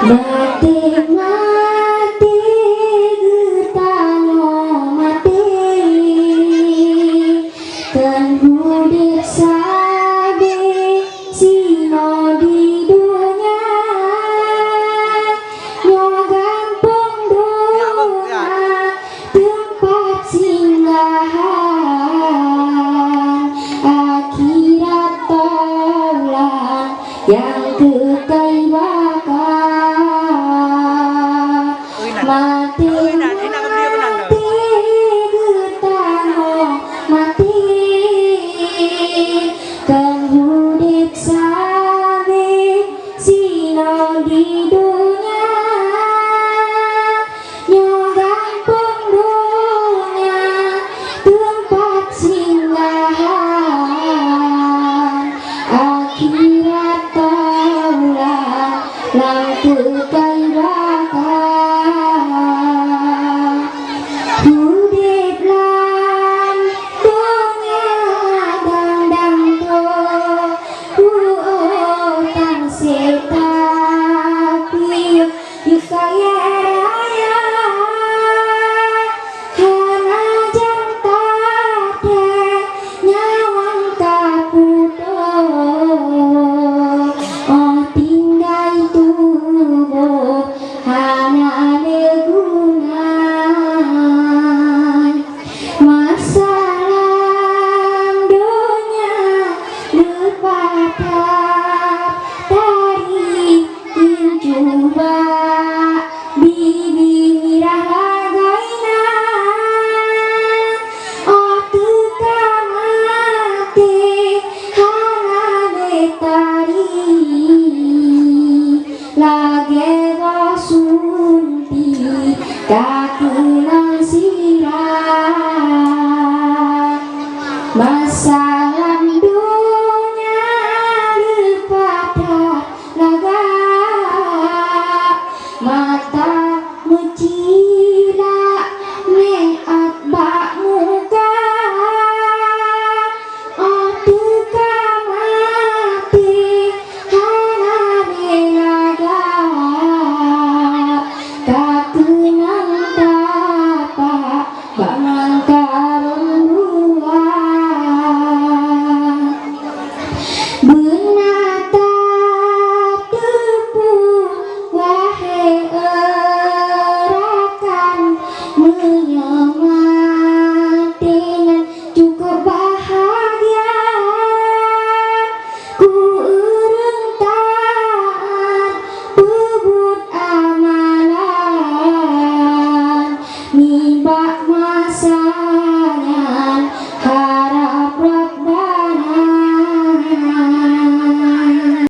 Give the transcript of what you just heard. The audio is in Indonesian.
mati mati getano mati kan mudik sabe sino di dunia nyogan pendoa tempat singgahan akhirat taulan yang kekal bakal mati mati getano mati kan hudik sabe sino di dunia nyogan pendoa tempat singgahan akhirat taulah lang kekal bakal hudip lan dunia dandang to tang setapi yukaya raya hana janta te nyawang kaputo oh tinggal tubuh hana leguna masalah dunia lepatap dari incuba bibi rahagaina oh tukang mati hana betari lage sunti kakilang sirah masa